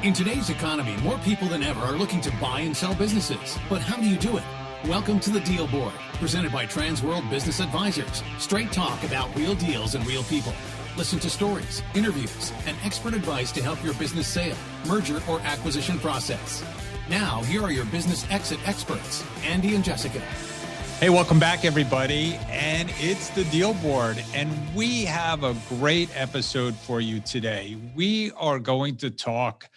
In today's economy, more people than ever are looking to buy and sell businesses. But how do you do it? Welcome to the Deal Board, presented by Transworld Business Advisors. Straight talk about real deals and real people. Listen to stories, interviews, and expert advice to help your business sale, merger, or acquisition process. Now, here are your business exit experts, Andy and Jessica. Hey, welcome back, everybody. And it's the Deal Board. And we have a great episode for you today. We are going to talk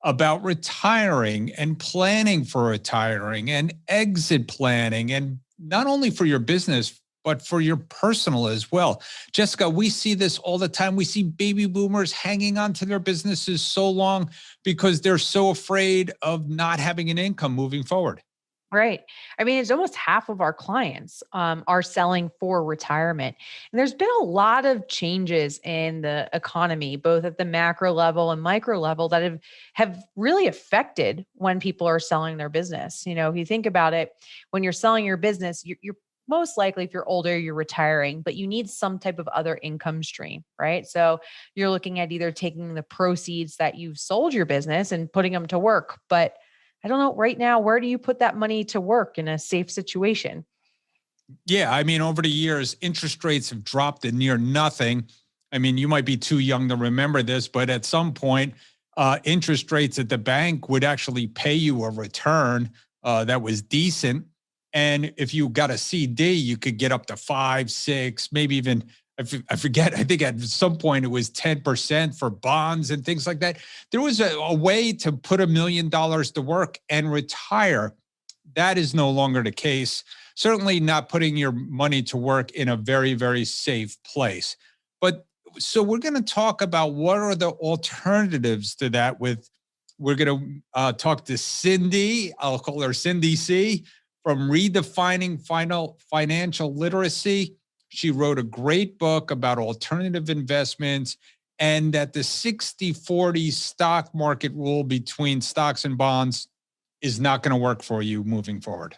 about retiring and planning for retiring and exit planning, and not only for your business, but for your personal as well. Jessica, we see this all the time. We see baby boomers hanging on to their businesses so long because they're so afraid of not having an income moving forward. Right. I mean, it's almost half of our clients are selling for retirement. And there's been a lot of changes in the economy, both at the macro level and micro level, that have really affected when people are selling their business. You know, if you think about it, when you're selling your business, you're most likely, if you're older, you're retiring, but you need some type of other income stream, right? So you're looking at either taking the proceeds that you've sold your business and putting them to work. But I don't know right now, where do you put that money to work in a safe situation? Yeah, I mean, over the years, interest rates have dropped to near nothing. I mean, you might be too young to remember this, but at some point, interest rates at the bank would actually pay you a return that was decent. And if you got a CD, you could get up to 5, 6, maybe even, I forget, I think at some point it was 10% for bonds and things like that. There was a way to put $1 million to work and retire. That is no longer the case. Certainly not putting your money to work in a very, very safe place. But so we're going to talk about what are the alternatives to that we're going to talk to Cindy, I'll call her Cindy C, from Redefining Financial Literacy. She wrote a great book about alternative investments and that the 60-40 stock market rule between stocks and bonds is not going to work for you moving forward.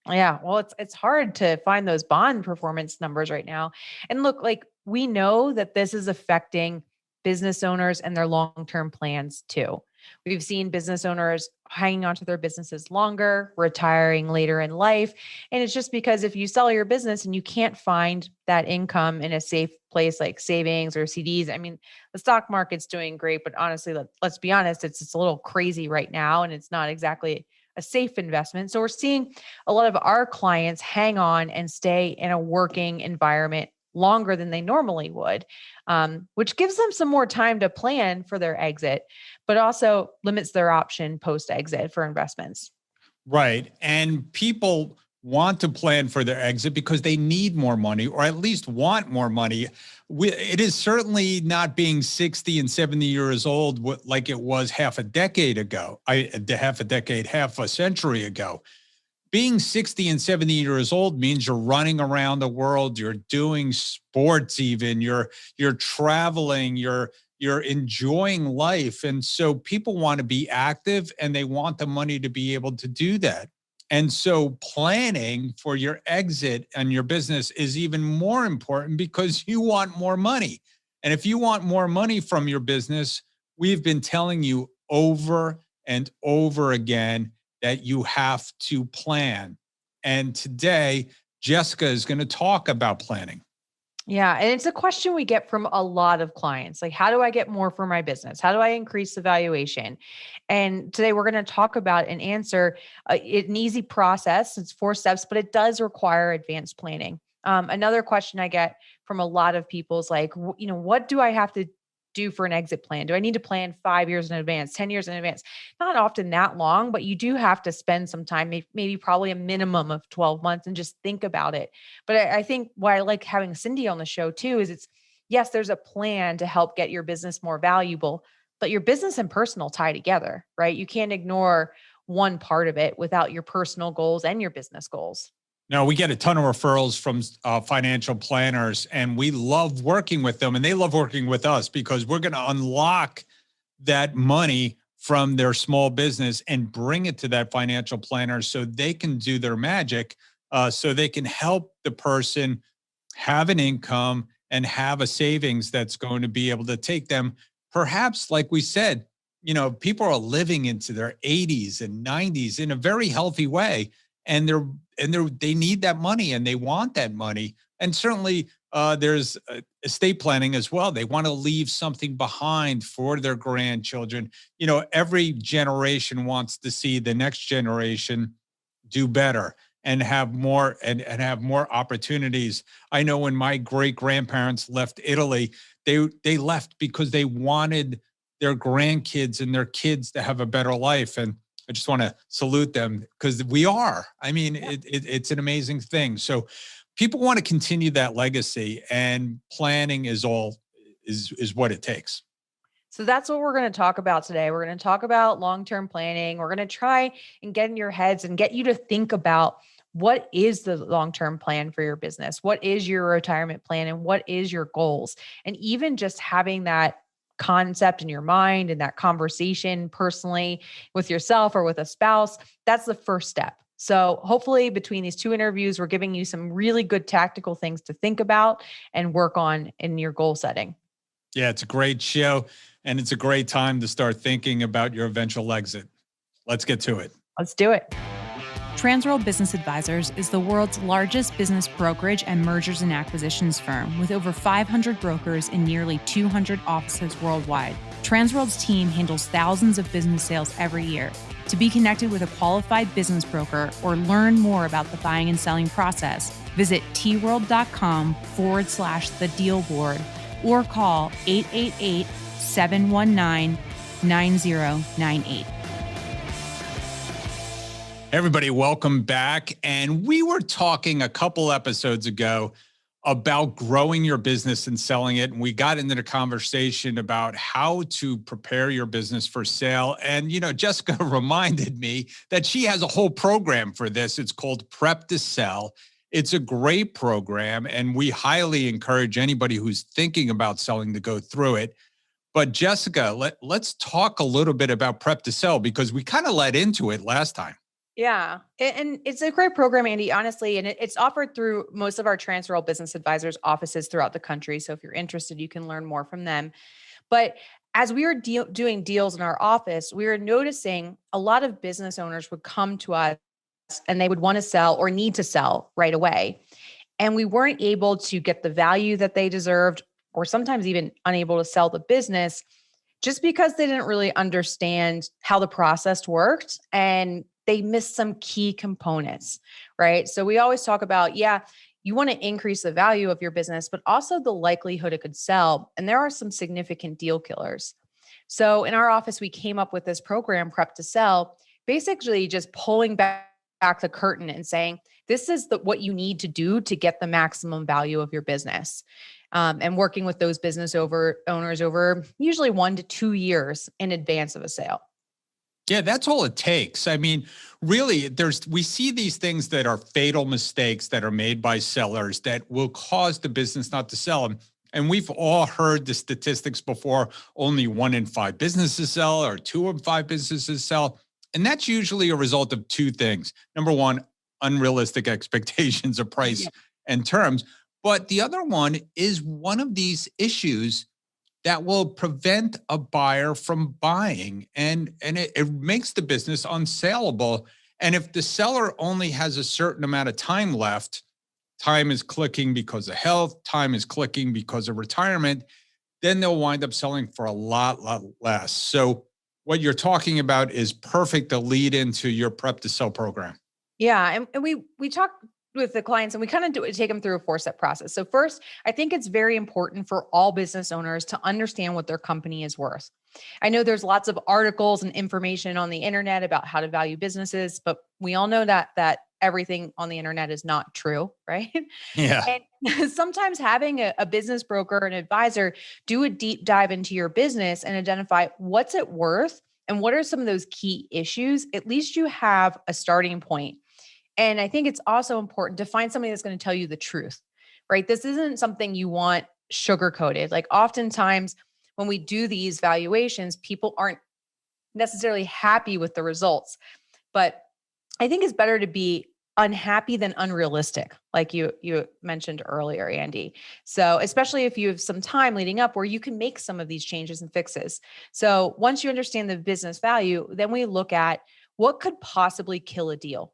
Yeah, well, it's hard to find those bond performance numbers right now. And look, like we know that this is affecting business owners and their long-term plans too. We've seen business owners hanging onto their businesses longer, retiring later in life. And it's just because if you sell your business and you can't find that income in a safe place like savings or CDs, I mean, the stock market's doing great, but honestly, let's be honest, it's a little crazy right now and it's not exactly a safe investment. So we're seeing a lot of our clients hang on and stay in a working environment longer than they normally would, which gives them some more time to plan for their exit, but also limits their option post-exit for investments. Right. And people want to plan for their exit because they need more money, or at least want more money. It is certainly not being 60 and 70 years old like it was half a century ago. Being 60 and 70 years old means you're running around the world, you're doing sports even, you're traveling, you're enjoying life. And so people want to be active and they want the money to be able to do that. And so planning for your exit and your business is even more important because you want more money. And if you want more money from your business, we've been telling you over and over again that you have to plan. And today, Jessica is going to talk about planning. Yeah. And it's a question we get from a lot of clients. Like, how do I get more for my business? How do I increase the valuation? And today we're going to talk about and answer an easy process. It's 4 steps, but it does require advanced planning. Another question I get from a lot of people is like, what do I have to do for an exit plan? Do I need to plan 5 years in advance, 10 years in advance? Not often that long, but you do have to spend some time, maybe probably a minimum of 12 months and just think about it. But I think why I like having Cindy on the show too, is yes, there's a plan to help get your business more valuable, but your business and personal tie together, right? You can't ignore one part of it without your personal goals and your business goals. No, we get a ton of referrals from financial planners, and we love working with them, and they love working with us because we're going to unlock that money from their small business and bring it to that financial planner so they can do their magic, so they can help the person have an income and have a savings that's going to be able to take them, perhaps, like we said, people are living into their 80s and 90s in a very healthy way. And they need that money and they want that money. And certainly there's estate planning as well. They want to leave something behind for their grandchildren. Every generation wants to see the next generation do better and have more and have more opportunities. I know when my great grandparents left Italy, they left because they wanted their grandkids and their kids to have a better life. And I just want to salute them because we are. I mean, it's an amazing thing. So people want to continue that legacy, and planning is what it takes. So that's what we're going to talk about today. We're going to talk about long-term planning. We're going to try and get in your heads and get you to think about what is the long-term plan for your business? What is your retirement plan? And what is your goals? And even just having that concept in your mind and that conversation personally with yourself or with a spouse, that's the first step. So hopefully between these two interviews, we're giving you some really good tactical things to think about and work on in your goal setting. Yeah, it's a great show, and it's a great time to start thinking about your eventual exit. Let's get to it. Let's do it. Transworld Business Advisors is the world's largest business brokerage and mergers and acquisitions firm with over 500 brokers in nearly 200 offices worldwide. Transworld's team handles thousands of business sales every year. To be connected with a qualified business broker or learn more about the buying and selling process, visit tworld.com/the deal board or call 888-719-9098. Everybody, welcome back. And we were talking a couple episodes ago about growing your business and selling it. And we got into the conversation about how to prepare your business for sale. And, Jessica reminded me that she has a whole program for this. It's called Prep to Sell. It's a great program, and we highly encourage anybody who's thinking about selling to go through it. But Jessica, let's talk a little bit about Prep to Sell, because we kind of led into it last time. Yeah. And it's a great program, Andy, honestly. And it's offered through most of our Transworld Business Advisors offices throughout the country. So if you're interested, you can learn more from them. But as we were doing deals in our office, we were noticing a lot of business owners would come to us and they would want to sell or need to sell right away. And we weren't able to get the value that they deserved, or sometimes even unable to sell the business just because they didn't really understand how the process worked and they missed some key components, right? So we always talk about, you want to increase the value of your business, but also the likelihood it could sell. And there are some significant deal killers. So in our office, we came up with this program, Prep to Sell, basically just pulling back the curtain and saying, this is what you need to do to get the maximum value of your business. And working with those business owners over usually 1 to 2 years in advance of a sale. Yeah, that's all it takes. I mean, really, we see these things that are fatal mistakes that are made by sellers that will cause the business not to sell. And we've all heard the statistics before. Only 1 in 5 businesses sell, or 2 in 5 businesses sell. And that's usually a result of 2 things. Number one, unrealistic expectations of price and terms. But the other one is one of these issues that will prevent a buyer from buying, and it makes the business unsaleable. And if the seller only has a certain amount of time left, time is clicking because of health, time is clicking because of retirement, then they'll wind up selling for a lot less. So what you're talking about is perfect to lead into your Prep to Sell program. Yeah. And we talk with the clients and we kind of take them through a 4-step process. So first, I think it's very important for all business owners to understand what their company is worth. I know there's lots of articles and information on the internet about how to value businesses, but we all know that everything on the internet is not true, right? Yeah. And sometimes having a business broker, an advisor, do a deep dive into your business and identify what's it worth and what are some of those key issues. At least you have a starting point. And I think it's also important to find somebody that's going to tell you the truth, right? This isn't something you want sugar-coated. Like oftentimes when we do these valuations, people aren't necessarily happy with the results. But I think it's better to be unhappy than unrealistic, like you mentioned earlier, Andy. So especially if you have some time leading up where you can make some of these changes and fixes. So once you understand the business value, then we look at what could possibly kill a deal.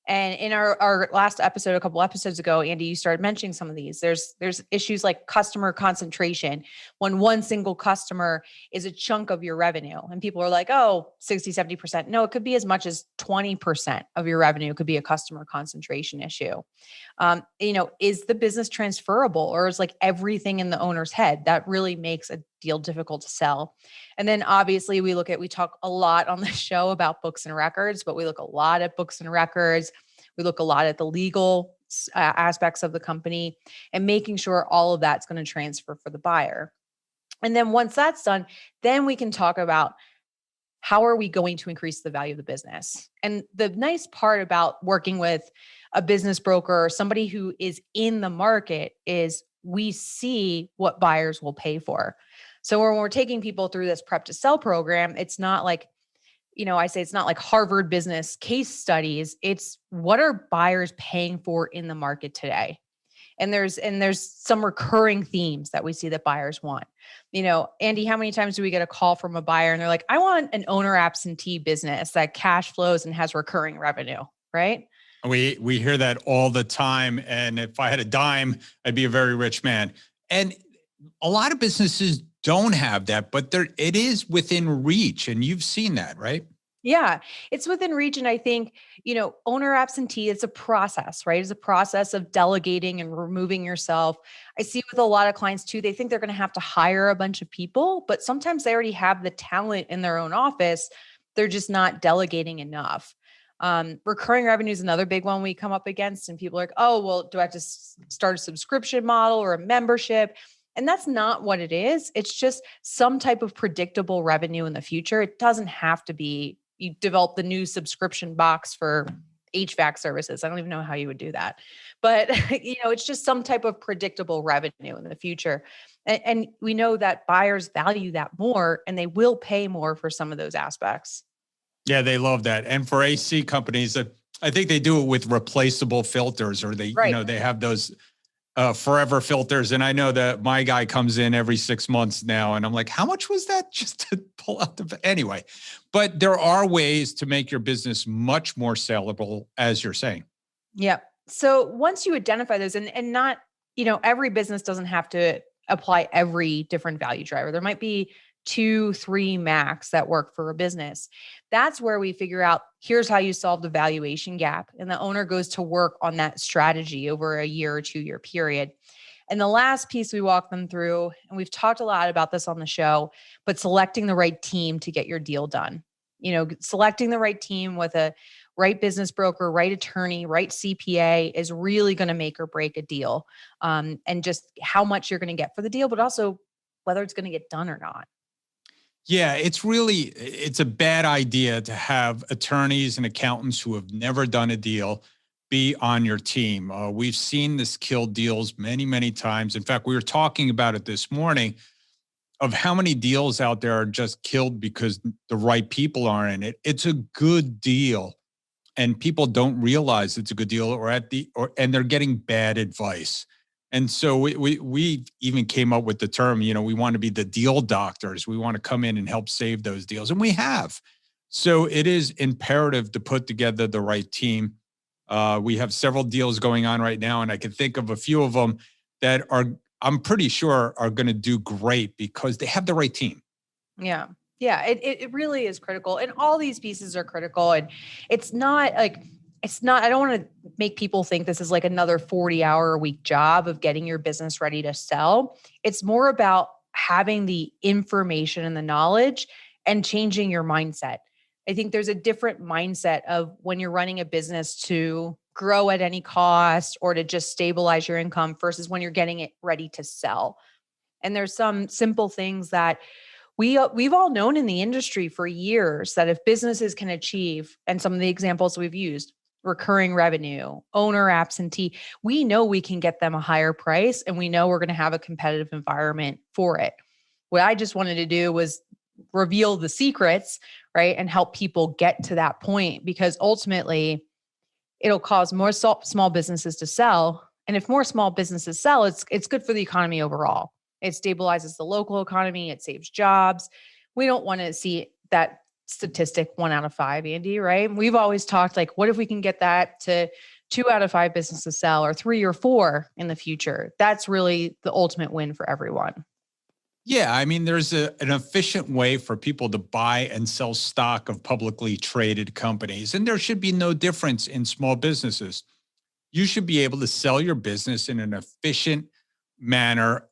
And in our last episode, a couple episodes ago, Andy, you started mentioning some of these. There's issues like customer concentration, when one single customer is a chunk of your revenue. And people are like, oh, 60, 70%. No, it could be as much as 20% of your revenue could be a customer concentration issue. Is the business transferable, or is like everything in the owner's head? That really makes a deal difficult to sell. And then obviously we talk a lot on the show about books and records, but we look a lot at books and records. We look a lot at the legal aspects of the company and making sure all of that's going to transfer for the buyer. And then once that's done, then we can talk about how are we going to increase the value of the business. And the nice part about working with a business broker or somebody who is in the market is we see what buyers will pay for. So when we're taking people through this prep to sell program, it's not like, I say it's not like Harvard business case studies. It's what are buyers paying for in the market today? And there's some recurring themes that we see that buyers want. Andy, how many times do we get a call from a buyer and they're like, I want an owner absentee business that cash flows and has recurring revenue, right? We hear that all the time. And if I had a dime, I'd be a very rich man. And a lot of businesses don't have that, but it is within reach. And you've seen that, right? Yeah, it's within reach. And I think, owner absentee, it's a process, right? It's a process of delegating and removing yourself. I see with a lot of clients too, they think they're going to have to hire a bunch of people, but sometimes they already have the talent in their own office. They're just not delegating enough. Recurring revenue is another big one we come up against. And people are like, oh, well, do I have to start a subscription model or a membership? And that's not what it is. It's just some type of predictable revenue in the future. It doesn't have to be you develop the new subscription box for HVAC services. I don't even know how you would do that. But, it's just some type of predictable revenue in the future. And we know that buyers value that more and they will pay more for some of those aspects. Yeah, they love that. And for AC companies, I think they do it with replaceable filters, or they have those forever filters. And I know that my guy comes in every 6 months now, and I'm like, how much was that just to pull out anyway? But there are ways to make your business much more sellable, as you're saying. Yeah. So once you identify those, and not, every business doesn't have to apply every different value driver. There might be 2, 3 max that work for a business. That's where we figure out, here's how you solve the valuation gap. And the owner goes to work on that strategy over a year or 2-year period. And the last piece we walk them through, and we've talked a lot about this on the show, but selecting the right team to get your deal done. Selecting the right team with a right business broker, right attorney, right CPA is really going to make or break a deal. And just how much you're going to get for the deal, but also whether it's going to get done or not. Yeah, it's a bad idea to have attorneys and accountants who have never done a deal be on your team. We've seen this kill deals many, many times. In fact, we were talking about it this morning of how many deals out there are just killed because the right people aren't in it. It's a good deal, and people don't realize it's a good deal, and they're getting bad advice. And so we even came up with the term, we want to be the deal doctors. We want to come in and help save those deals. And we have. So it is imperative to put together the right team. We have several deals going on right now, and I can think of a few of them that I'm pretty sure are going to do great because they have the right team. Yeah. Yeah. It really is critical. And all these pieces are critical. And it's not, I don't want to make people think this is like another 40-hour-a-week job of getting your business ready to sell. It's more about having the information and the knowledge and changing your mindset. I think there's a different mindset of when you're running a business to grow at any cost or to just stabilize your income versus when you're getting it ready to sell. And there's some simple things that we've all known in the industry for years that if businesses can achieve, and some of the examples we've used, recurring revenue, owner absentee, we know we can get them a higher price and we know we're going to have a competitive environment for it. What I just wanted to do was reveal the secrets, right? And help people get to that point, because ultimately it'll cause more small businesses to sell. And if more small businesses sell, it's good for the economy overall. It stabilizes the local economy. It saves jobs. We don't want to see that statistic 1 out of 5, Andy, right? We've always talked like, what if we can get that to 2 out of 5 businesses sell, or 3 or 4 in the future? That's really the ultimate win for everyone. Yeah, I mean, there's an efficient way for people to buy and sell stock of publicly traded companies, and there should be no difference in small businesses. You should be able to sell your business in an efficient manner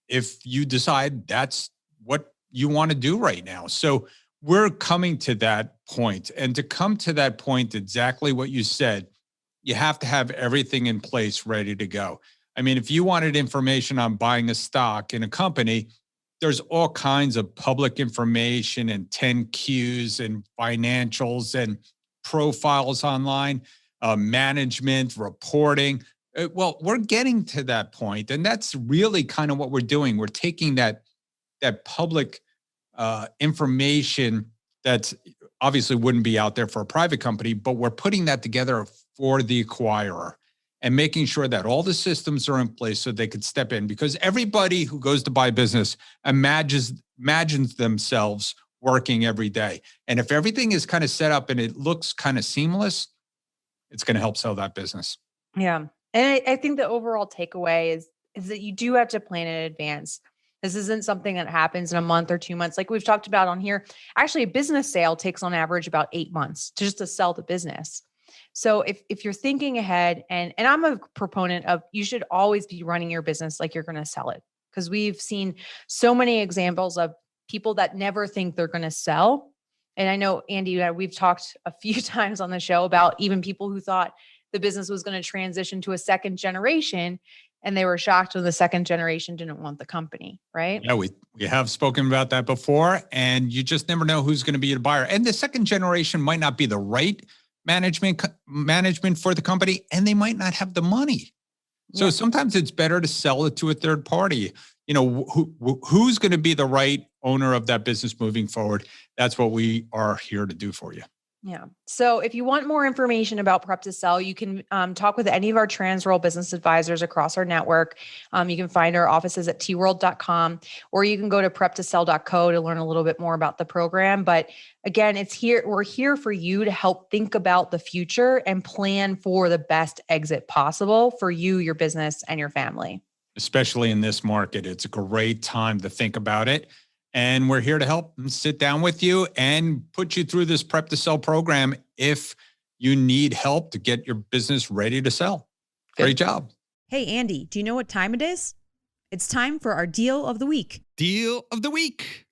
if you decide that's what you want to do right now. So we're coming to that point. And to come to that point, exactly what you said, you have to have everything in place ready to go. I mean, if you wanted information on buying a stock in a company, there's all kinds of public information and 10Qs and financials and profiles online, management, reporting. Well, we're getting to that point, and that's really kind of what we're doing. We're taking that public information that obviously wouldn't be out there for a private company, but we're putting that together for the acquirer and making sure that all the systems are in place so they could step in, because everybody who goes to buy business imagines themselves working every day. And if everything is kind of set up and it looks kind of seamless, it's going to help sell that business. Yeah. And I think the overall takeaway is that you do have to plan in advance. This isn't something that happens in a month or 2 months. Like we've talked about on here, actually a business sale takes on average about 8 months to sell the business. So if you're thinking ahead, and I'm a proponent of, you should always be running your business like you're going to sell it, because we've seen so many examples of people that never think they're going to sell. And I know, Andy, we've talked a few times on the show about even people who thought the business was going to transition to a second generation, and they were shocked when the second generation didn't want the company, right? Yeah, we have spoken about that before, and you just never know who's going to be the buyer. And the second generation might not be the right management for the company, and they might not have the money. So sometimes it's better to sell it to a third party. You know, who's going to be the right owner of that business moving forward? That's what we are here to do for you. Yeah. So if you want more information about Prep to Sell, you can talk with any of our Transworld business advisors across our network. You can find our offices at tworld.com, or you can go to prep2sell.co to learn a little bit more about the program. But again, we're here for you to help think about the future and plan for the best exit possible for you, your business, and your family. Especially in this market, it's a great time to think about it. And we're here to help and sit down with you and put you through this Prep to Sell program if you need help to get your business ready to sell. Great job. Hey, Andy, do you know what time it is? It's time for our deal of the week. Deal of the week.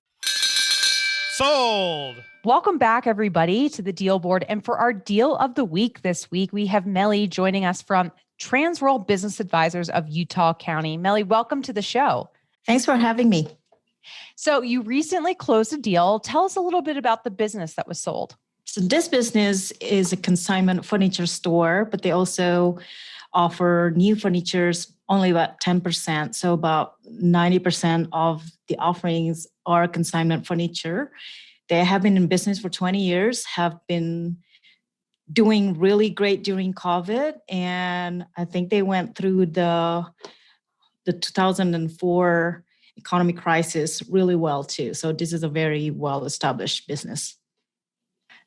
Sold. Welcome back, everybody, to the Deal Board. And for our deal of the week this week, we have Meili joining us from Transworld Business Advisors of Utah County. Meili, welcome to the show. Thanks for having me. So you recently closed a deal. Tell us a little bit about the business that was sold. So this business is a consignment furniture store, but they also offer new furnitures only about 10%. So about 90% of the offerings are consignment furniture. They have been in business for 20 years, have been doing really great during COVID. And I think they went through the 2004 economic crisis really well too. So this is a very well-established business.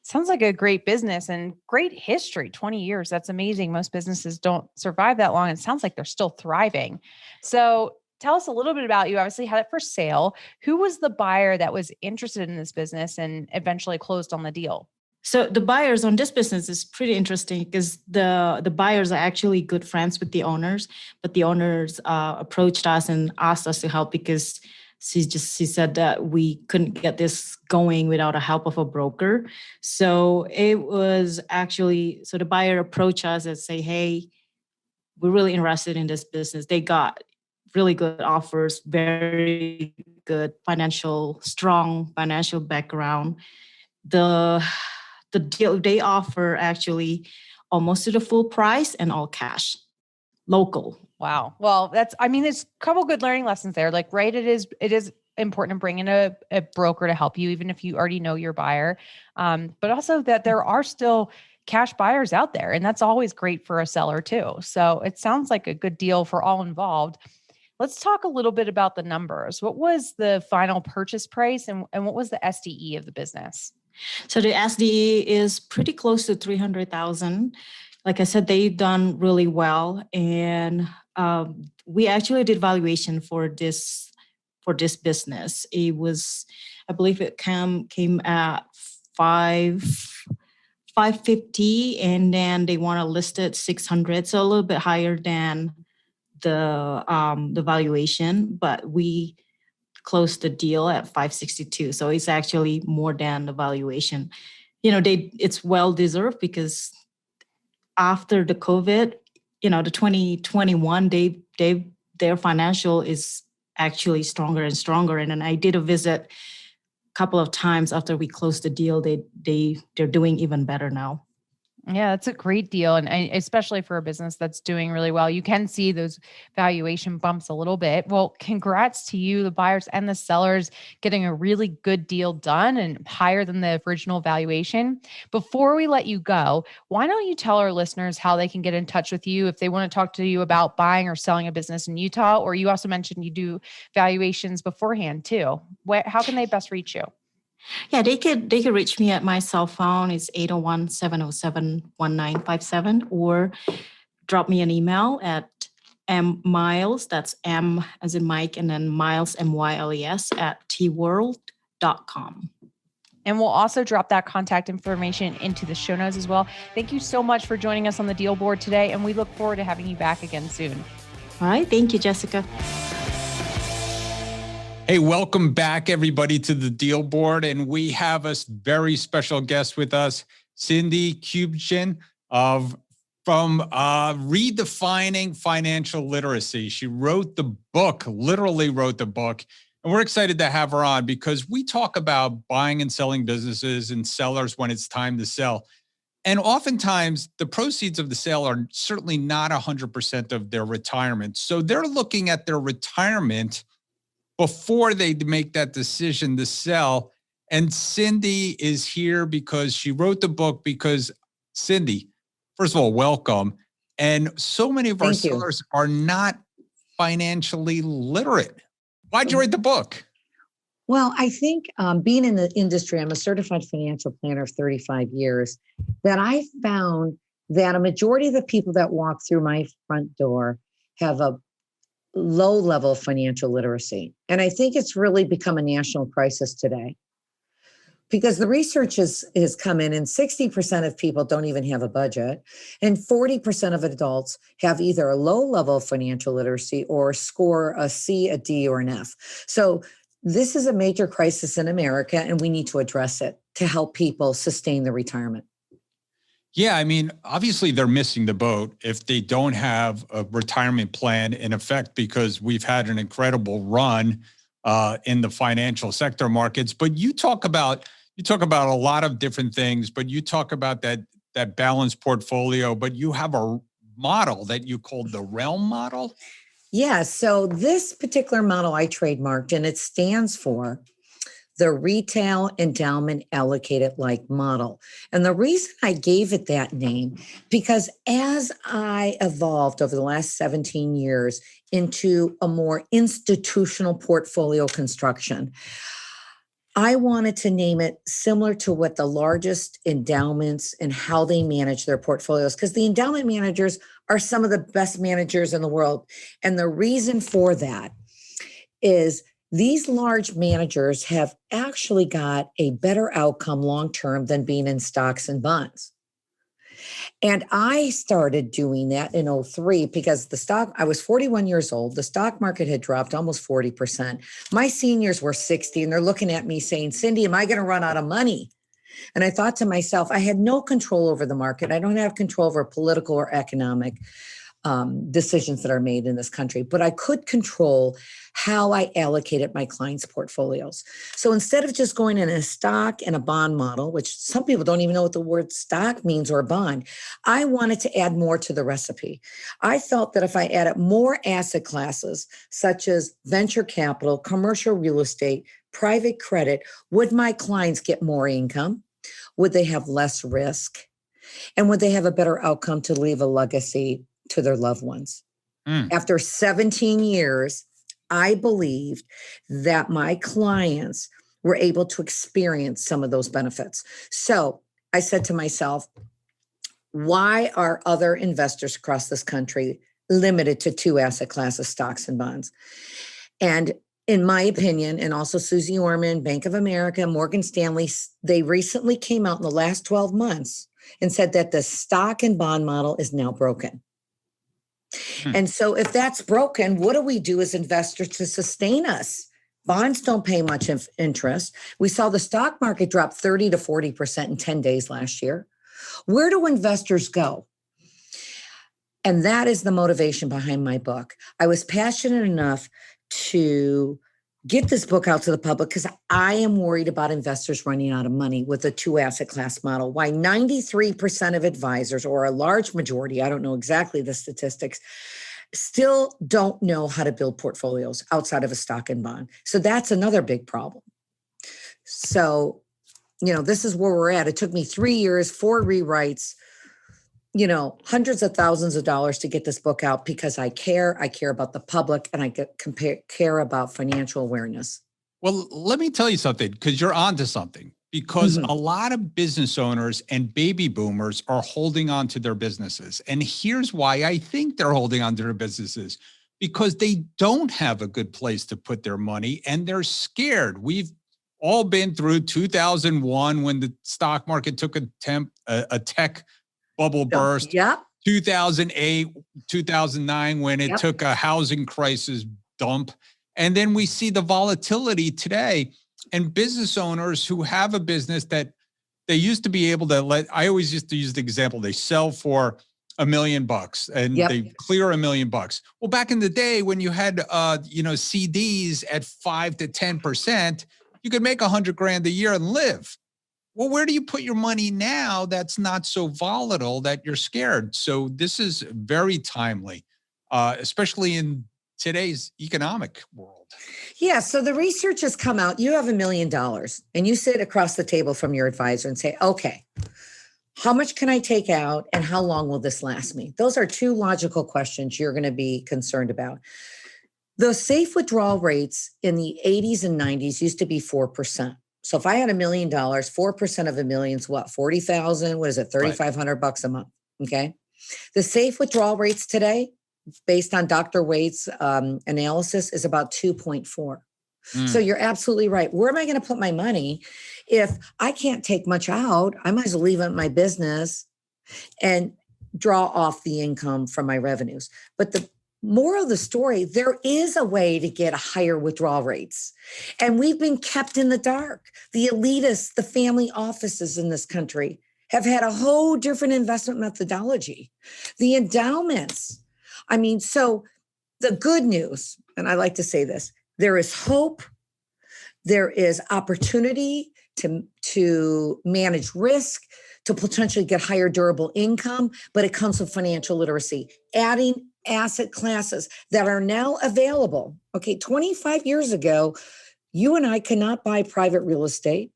Sounds like a great business and great history, 20 years. That's amazing. Most businesses don't survive that long. It sounds like they're still thriving. So tell us a little bit about, you obviously had it for sale. Who was the buyer that was interested in this business and eventually closed on the deal? So the buyers on this business is pretty interesting because the buyers are actually good friends with the owners, but the owners approached us and asked us to help because she said that we couldn't get this going without the help of a broker. So it was actually, so the buyer approached us and say, hey, we're really interested in this business. They got really good offers, very good strong financial background. The deal they offer actually almost to the full price and all cash, local. Wow. Well, it's a couple good learning lessons there. Like, right. It is important to bring in a broker to help you, even if you already know your buyer. But also that there are still cash buyers out there. And that's always great for a seller too. So it sounds like a good deal for all involved. Let's talk a little bit about the numbers. What was the final purchase price and what was the SDE of the business? So the SDE is pretty close to 300,000. Like I said, they've done really well. And we actually did valuation for this business. It was, I believe it came at 550, and then they want to list it 600, so a little bit higher than the valuation, but we closed the deal at 562. So it's actually more than the valuation. It's well deserved because after the COVID, the 2021, their financial is actually stronger and stronger. And then I did a visit a couple of times after we closed the deal. They're doing even better now. Yeah, that's a great deal. And especially for a business that's doing really well, you can see those valuation bumps a little bit. Well, congrats to you, the buyers and the sellers, getting a really good deal done and higher than the original valuation. Before we let you go, why don't you tell our listeners how they can get in touch with you if they want to talk to you about buying or selling a business in Utah? Or you also mentioned you do valuations beforehand too. How can they best reach you? Yeah, they could reach me at my cell phone. It's 801-707-1957, or drop me an email at Myles, that's M as in Mike, and then Myles, MYLES, at tworld.com. And we'll also drop that contact information into the show notes as well. Thank you so much for joining us on the Deal Board today, and we look forward to having you back again soon. All right. Thank you, Jessica. Hey, welcome back, everybody, to the Deal Board. And we have a very special guest with us, Cindy Couyoumjian from Redefining Financial Literacy. She literally wrote the book. And we're excited to have her on because we talk about buying and selling businesses and sellers when it's time to sell. And oftentimes, the proceeds of the sale are certainly not 100% of their retirement. So they're looking at their retirement before they make that decision to sell. And Cindy is here because she wrote the book because, Cindy, first of all, welcome. And so many of our sellers are not financially literate. Why'd you write the book? Well, I think being in the industry, I'm a certified financial planner of 35 years, that I found that a majority of the people that walk through my front door have a low level of financial literacy. And I think it's really become a national crisis today because the research has come in and 60% of people don't even have a budget. And 40% of adults have either a low level of financial literacy or score a C, a D, or an F. So this is a major crisis in America, and we need to address it to help people sustain their retirement. Yeah, I mean, obviously they're missing the boat if they don't have a retirement plan in effect, because we've had an incredible run in the financial sector markets. But you talk about a lot of different things, but you talk about that balanced portfolio, but you have a model that you called the REALM model. Yeah, so this particular model I trademarked, and it stands for the Retail Endowment Allocated Like Model. And the reason I gave it that name, because as I evolved over the last 17 years into a more institutional portfolio construction, I wanted to name it similar to what the largest endowments and how they manage their portfolios, because the endowment managers are some of the best managers in the world. And the reason for that is these large managers have actually got a better outcome long-term than being in stocks and bonds. And I started doing that in 2003 because I was 41 years old. The stock market had dropped almost 40%. My seniors were 60 and they're looking at me saying, Cindy, am I going to run out of money? And I thought to myself, I had no control over the market. I don't have control over political or economic decisions that are made in this country, but I could control how I allocated my clients' portfolios. So instead of just going in a stock and a bond model, which some people don't even know what the word stock means or bond, I wanted to add more to the recipe. I felt that if I added more asset classes, such as venture capital, commercial real estate, private credit, would my clients get more income? Would they have less risk? And would they have a better outcome to leave a legacy to their loved ones? After 17 years, I believed that my clients were able to experience some of those benefits. So I said to myself, why are other investors across this country limited to 2 asset classes, stocks and bonds? And in my opinion, and also Susie Orman, Bank of America, Morgan Stanley, they recently came out in the last 12 months and said that the stock and bond model is now broken. And so if that's broken, what do we do as investors to sustain us? Bonds don't pay much interest. We saw the stock market drop 30 to 40% in 10 days last year. Where do investors go? And that is the motivation behind my book. I was passionate enough to get this book out to the public because I am worried about investors running out of money with a 2 asset class model. Why 93% of advisors, or a large majority, I don't know exactly the statistics, still don't know how to build portfolios outside of a stock and bond. So that's another big problem. So, this is where we're at. It took me 3 years, 4 rewrites, hundreds of thousands of dollars to get this book out because I care. I care about the public, and I care about financial awareness. Well, let me tell you something, because you're onto something. Because a lot of business owners and baby boomers are holding on to their businesses. And here's why I think they're holding on to their businesses. Because they don't have a good place to put their money, and they're scared. We've all been through 2001 when the stock market took a tech bubble burst. Yep. 2008, 2009, when it took a housing crisis dump. And then we see the volatility today. And business owners who have a business that they used to be able to I always used to use the example, they sell for $1 million and they clear $1 million. Well, back in the day when you had, CDs at 5 to 10%, you could make $100,000 a year and live. Well, where do you put your money now that's not so volatile that you're scared? So this is very timely, especially in today's economic world. Yeah. So the research has come out. You have $1 million and you sit across the table from your advisor and say, okay, how much can I take out and how long will this last me? Those are 2 logical questions you're going to be concerned about. The safe withdrawal rates in the 80s and 90s used to be 4%. So if I had $1 million, 4% of $1 million is what? 40,000. What is it? $3,500 a month. Okay. The safe withdrawal rates today, based on Dr. Wade's analysis, is about 2.4. So you're absolutely right. Where am I going to put my money? If I can't take much out, I might as well leave it in my business and draw off the income from my revenues. But the moral of the story, there is a way to get higher withdrawal rates. And we've been kept in the dark. The elitists, the family offices in this country have had a whole different investment methodology. The endowments. So the good news, and I like to say this, there is hope. There is opportunity to manage risk, to potentially get higher durable income, but it comes with financial literacy, adding asset classes that are now available. Okay, 25 years ago, you and I could not buy private real estate.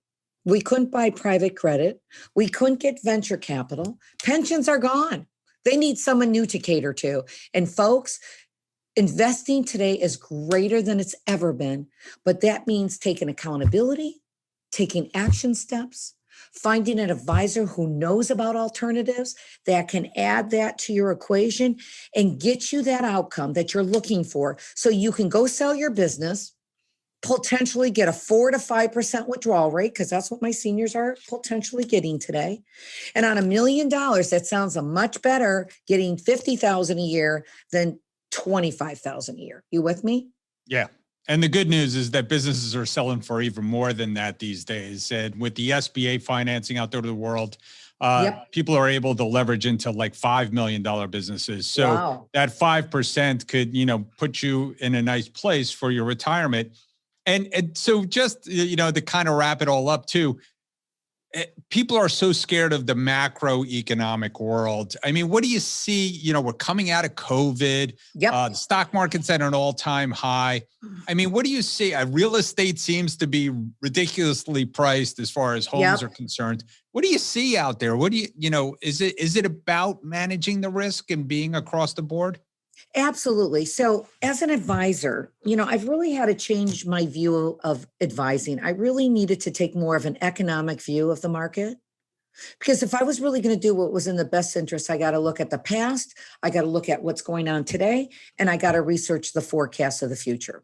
We couldn't buy private credit. We couldn't get venture capital. Pensions are gone. They need someone new to cater to. And folks, investing today is greater than it's ever been, but that means taking accountability, taking action steps, finding an advisor who knows about alternatives that can add that to your equation and get you that outcome that you're looking for so you can go sell your business, potentially get a 4 to 5% withdrawal rate, because that's what my seniors are potentially getting today. And on $1 million, that sounds a much better getting $50,000 a year than $25,000 a year. You with me? Yeah. And the good news is that businesses are selling for even more than that these days. And with the SBA financing out there to the world, people are able to leverage into like $5 million businesses. So that 5% could, put you in a nice place for your retirement. And so just, to kind of wrap it all up too, people are so scared of the macroeconomic world. I mean, what do you see? You know, we're coming out of COVID. Yep. The stock market's at an all-time high. I mean, what do you see? Real estate seems to be ridiculously priced as far as homes are concerned. What do you see out there? What do you know, is it about managing the risk and being across the board? Absolutely. So as an advisor, you know, I've really had to change my view of advising. I really needed to take more of an economic view of the market. Because if I was really going to do what was in the best interest, I got to look at the past, I got to look at what's going on today, and I got to research the forecast of the future.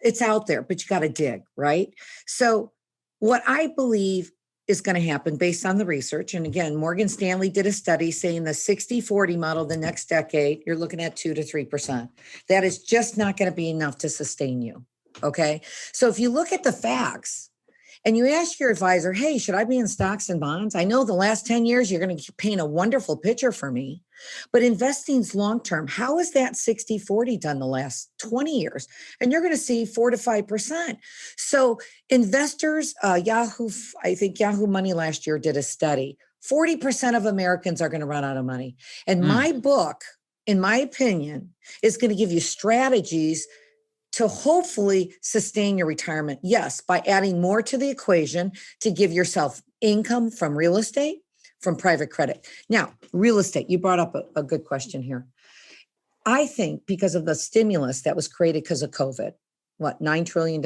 It's out there, but you got to dig, right? So what I believe is going to happen based on the research. And again, Morgan Stanley did a study saying the 60-40 model the next decade, you're looking at 2 to 3%. That is just not going to be enough to sustain you. Okay. So if you look at the facts and you ask your advisor, hey, should I be in stocks and bonds? I know the last 10 years, you're going to paint a wonderful picture for me, but investing's long-term. How is that 60-40 done the last 20 years? And you're going to see 4 to 5%. So investors, I think Yahoo Money last year did a study. 40% of Americans are going to run out of money. And my book, in my opinion, is going to give you strategies to hopefully sustain your retirement. Yes, by adding more to the equation to give yourself income from real estate, from private credit. Now, real estate, you brought up a good question here. I think because of the stimulus that was created because of COVID, $9 trillion?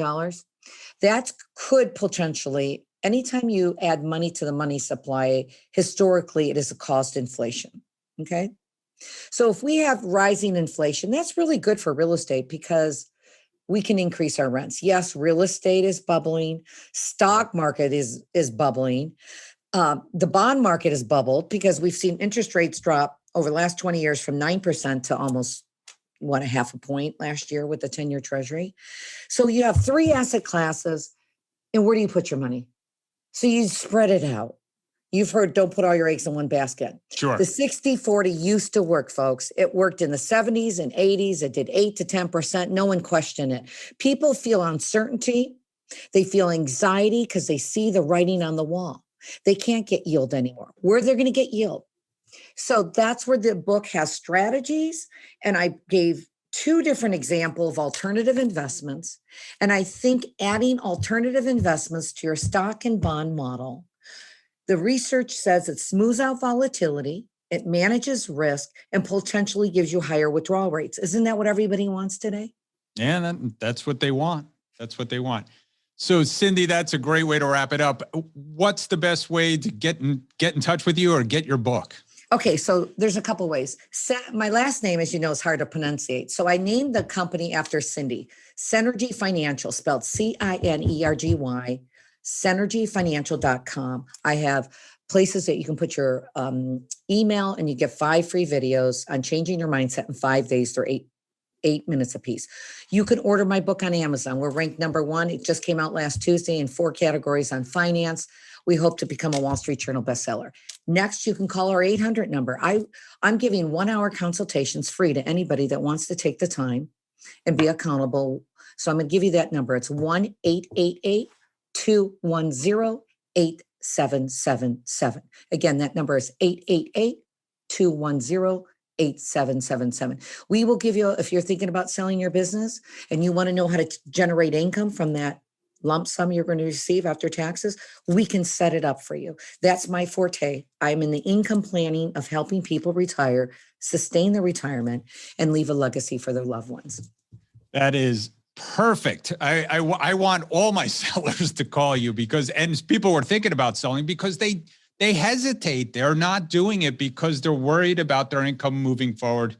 That could potentially, anytime you add money to the money supply, historically, it is a caused inflation, okay? So if we have rising inflation, that's really good for real estate because we can increase our rents. Yes, real estate is bubbling. Stock market is bubbling. The bond market has bubbled because we've seen interest rates drop over the last 20 years from 9% to almost 1.5 point last year with the 10-year treasury. So you have 3 asset classes, and where do you put your money? So you spread it out. You've heard, don't put all your eggs in one basket. Sure. The 60-40 used to work, folks. It worked in the 70s and 80s. It did 8 to 10%. No one questioned it. People feel uncertainty. They feel anxiety because they see the writing on the wall. They can't get yield anymore. Where they're going to get yield. So that's where the book has strategies. And I gave 2 different examples of alternative investments. And I think adding alternative investments to your stock and bond model, the research says it smooths out volatility, it manages risk, and potentially gives you higher withdrawal rates. Isn't that what everybody wants today? Yeah, that's what they want. That's what they want. So, Cindy, that's a great way to wrap it up. What's the best way to get in touch with you or get your book? Okay, so there's a couple ways. My last name, as you know, is hard to pronunciate. So I named the company after Cindy. Synergy Financial, spelled Cinergy, synergyfinancial.com. I have places that you can put your email, and you get 5 free videos on changing your mindset in 5 days. They're 8 minutes a piece. You can order my book on Amazon. We're ranked #1. It just came out last Tuesday in 4 categories on finance. We hope to become a Wall Street Journal bestseller. Next, you can call our 800 number. I'm giving 1-hour consultations free to anybody that wants to take the time and be accountable. So I'm going to give you that number. It's 1-888-210-8777. Again, that number is 888-210-8777. We will give you, if you're thinking about selling your business and you want to know how to generate income from that lump sum you're going to receive after taxes, we can set it up for you. That's my forte. I'm in the income planning of helping people retire, sustain their retirement, and leave a legacy for their loved ones. That is perfect. I want all my sellers to call you and people were thinking about selling because they hesitate. They're not doing it because they're worried about their income moving forward.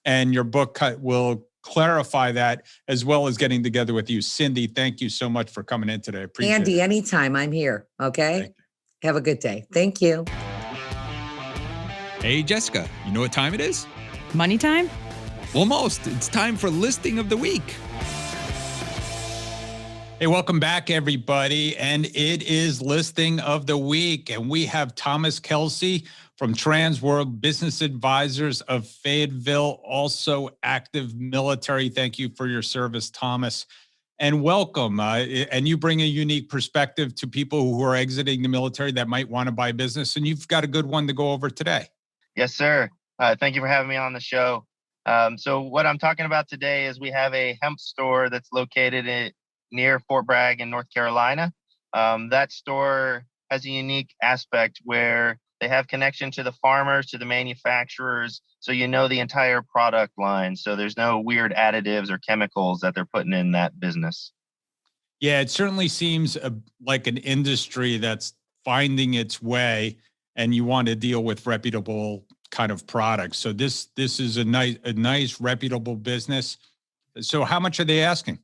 And your book will clarify that, as well as getting together with you. Cindy, thank you so much for coming in today. Appreciate Andy, it. anytime, I'm here. Okay. Have a good day. Thank you. Hey, Jessica, you know what time it is? Money time? Almost. It's time for listing of the week. Hey, welcome back, everybody. And it is listing of the week. And we have Thomas Kelsey from Transworld Business Advisors of Fayetteville, also active military. Thank you for your service, Thomas. and welcome. And you bring a unique perspective to people who are exiting the military that might want to buy business. And you've got a good one to go over today. Yes, sir. Thank you for having me on the show. So what I'm talking about today is we have a hemp store that's located near Fort Bragg in North Carolina. That store has a unique aspect where they have connection to the farmers, to the manufacturers. So you know the entire product line. So there's no weird additives or chemicals that they're putting in that business. Yeah, it certainly seems like an industry that's finding its way, and you want to deal with reputable kind of products. So this is a nice reputable business. So how much are they asking?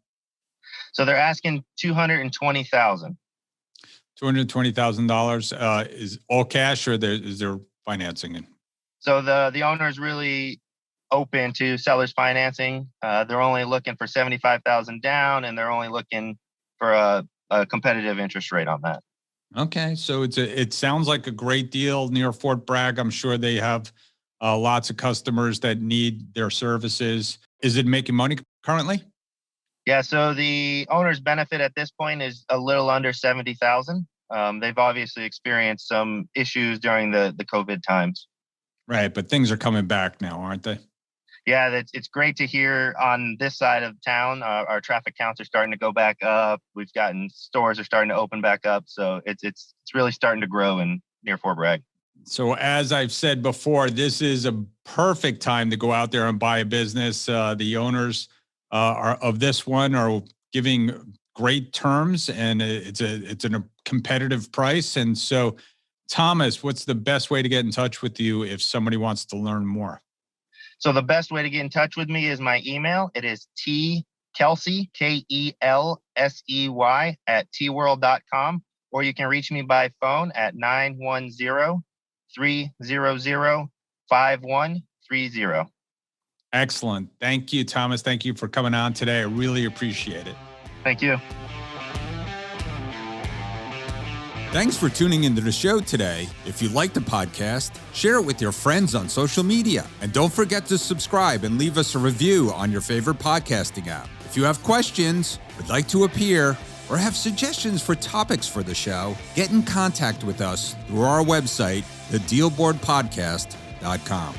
So they're asking $220,000. $220,000 is all cash, or is there financing? So the owner is really open to sellers financing. They're only looking for $75,000 down, and they're only looking for a competitive interest rate on that. Okay, so it sounds like a great deal near Fort Bragg. I'm sure they have lots of customers that need their services. Is it making money currently? Yeah, so the owner's benefit at this point is a little under $70,000. They've obviously experienced some issues during the COVID times. Right, but things are coming back now, aren't they? Yeah, it's great to hear on this side of town. Our traffic counts are starting to go back up. We've gotten stores are starting to open back up. So it's really starting to grow near Fort Bragg. So as I've said before, this is a perfect time to go out there and buy a business. The owners of this one are giving great terms, and it's a competitive price. And so, Thomas, what's the best way to get in touch with you if somebody wants to learn more? So the best way to get in touch with me is my email. It is tkelsey, KELSEY @tworld.com, or you can reach me by phone at 910-300-5130. Excellent. Thank you, Thomas. Thank you for coming on today. I really appreciate it. Thank you. Thanks for tuning into the show today. If you like the podcast, share it with your friends on social media. And don't forget to subscribe and leave us a review on your favorite podcasting app. If you have questions, would like to appear, or have suggestions for topics for the show, get in contact with us through our website, thedealboardpodcast.com.